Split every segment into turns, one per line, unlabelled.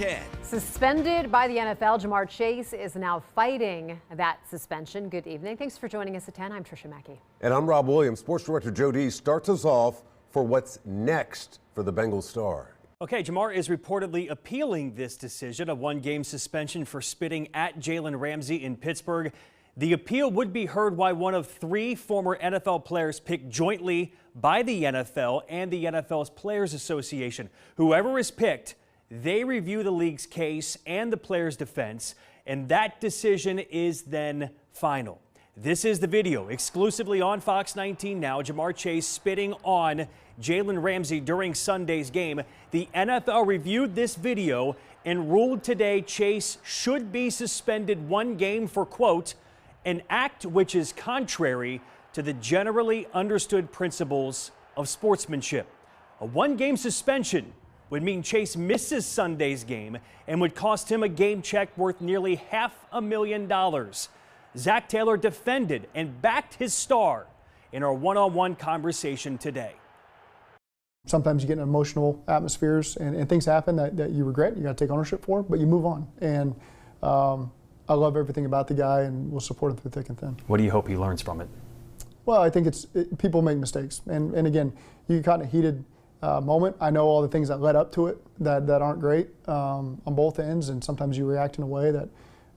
10.
Suspended by the NFL, Jamar Chase is now fighting that suspension. Good evening. Thanks for joining us at 10. I'm Tricia Mackey.
And I'm Rob Williams. Sports director Joe D starts us off for what's next for the Bengals star.
Okay, Jamar is reportedly appealing this decision, a one-game suspension for spitting at Jalen Ramsey in Pittsburgh. The appeal would be heard by one of 3 former NFL players picked jointly by the NFL and the NFL's Players Association. Whoever is picked, they review the league's case and the player's defense, and that decision is then final. This is the video exclusively on Fox 19 now. Jamar Chase spitting on Jalen Ramsey during Sunday's game. The NFL reviewed this video and ruled today Chase should be suspended 1 game for, quote, an act which is contrary to the generally understood principles of sportsmanship. A 1-game suspension would mean Chase misses Sunday's game and would cost him a game check worth nearly $500,000. Zach Taylor defended and backed his star in our one-on-one conversation today.
Sometimes you get in emotional atmospheres and things happen that you regret, you got to take ownership for, but you move on. And I love everything about the guy and will support him through thick and thin.
What do you hope he learns from it?
Well, I think people make mistakes. And again, you get caught in a heated moment. I know all the things that led up to it that aren't great on both ends, and sometimes you react in a way that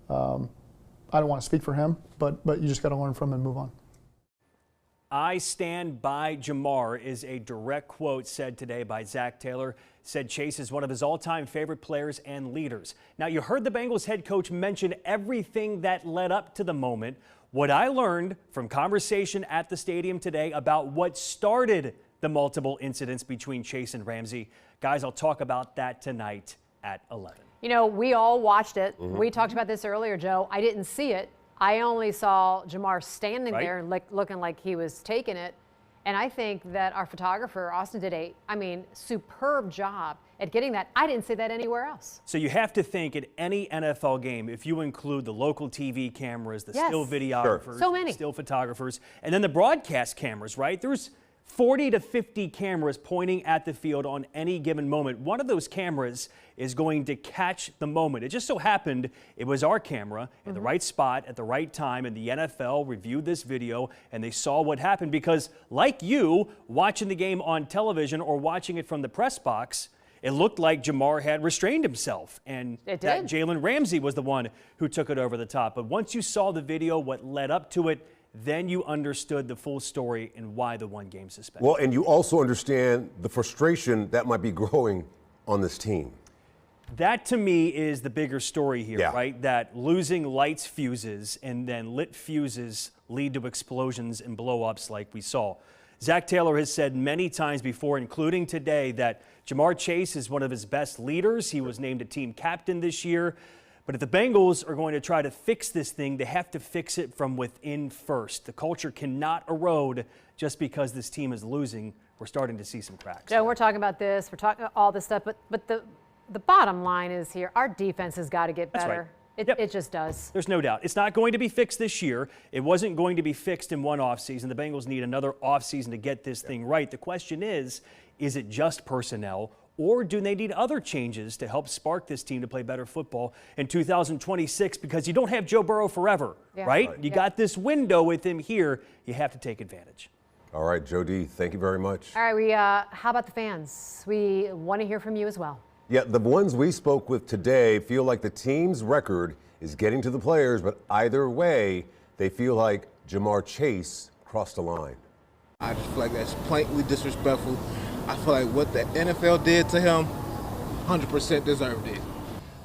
I don't want to speak for him, but you just got to learn from it and move on.
I stand by Jamar is a direct quote said today by Zach Taylor. Said Chase is one of his all-time favorite players and leaders. Now, you heard the Bengals head coach mention everything that led up to the moment. What I learned from conversation at the stadium today about what started the multiple incidents between Chase and Ramsey. Guys, I'll talk about that tonight at 11.
You know, we all watched it. We talked about this earlier, Joe. I didn't see it. I only saw Jamar standing there and looking like he was taking it. And I think that our photographer, Austin, did a superb job at getting that. I didn't see that anywhere else.
So you have to think at any NFL game, if you include the local TV cameras, the still videographers,
so many
still photographers, and then the broadcast cameras, right? There's 40 to 50 cameras pointing at the field on any given moment. One of those cameras is going to catch the moment. It just so happened it was our camera in the right spot at the right time, and the NFL reviewed this video and they saw what happened because, like you, watching the game on television or watching it from the press box, it looked like Jamar had restrained himself, and that Jalen Ramsey was the one who took it over the top. But once you saw the video, what led up to it, then you understood the full story and why the 1-game suspension.
Well, and you also understand the frustration that might be growing on this team.
That, to me, is the bigger story here, right? That losing lights fuses and then lit fuses lead to explosions and blow-ups like we saw. Zach Taylor has said many times before, including today, that Jamar Chase is one of his best leaders. He was named a team captain this year. But if the Bengals are going to try to fix this thing, they have to fix it from within first. The culture cannot erode just because this team is losing. We're starting to see some cracks.
Joe, we're talking about this. We're talking all this stuff. But the bottom line is here, our defense has got to get better. It just does.
There's no doubt. It's not going to be fixed this year. It wasn't going to be fixed in one offseason. The Bengals need another offseason to get this thing right. The question is it just personnel? Or do they need other changes to help spark this team to play better football in 2026? Because you don't have Joe Burrow forever, right? You got this window with him here. You have to take advantage.
All right, Joe D, thank you very much.
All right, how about the fans? We want to hear from you as well.
Yeah, the ones we spoke with today feel like the team's record is getting to the players, but either way, they feel like Jamar Chase crossed a line.
I just feel like that's blatantly disrespectful. I feel like what the NFL did to him, 100% deserved it.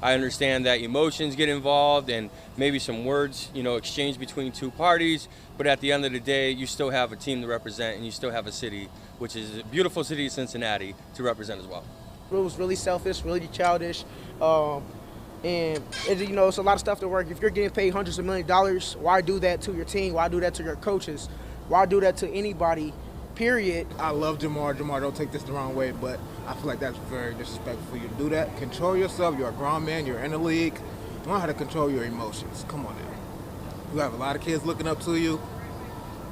I understand that emotions get involved and maybe some words, exchanged between 2 parties, but at the end of the day, you still have a team to represent and you still have a city, which is a beautiful city of Cincinnati, to represent as well.
It was really selfish, really childish, and it's a lot of stuff to work. If you're getting paid hundreds of $millions, why do that to your team? Why do that to your coaches? Why do that to anybody? Period.
I love Jamar. Jamar, don't take this the wrong way, but I feel like that's very disrespectful for you to do that. Control yourself. You're a grown man. You're in the league. Learn how to control your emotions. Come on now. You have a lot of kids looking up to you.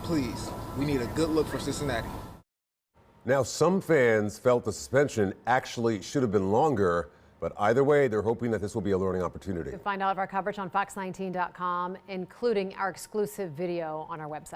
Please, we need a good look for Cincinnati.
Now, some fans felt the suspension actually should have been longer. But either way, they're hoping that this will be a learning opportunity.
You can find all of our coverage on fox19.com, including our exclusive video on our website.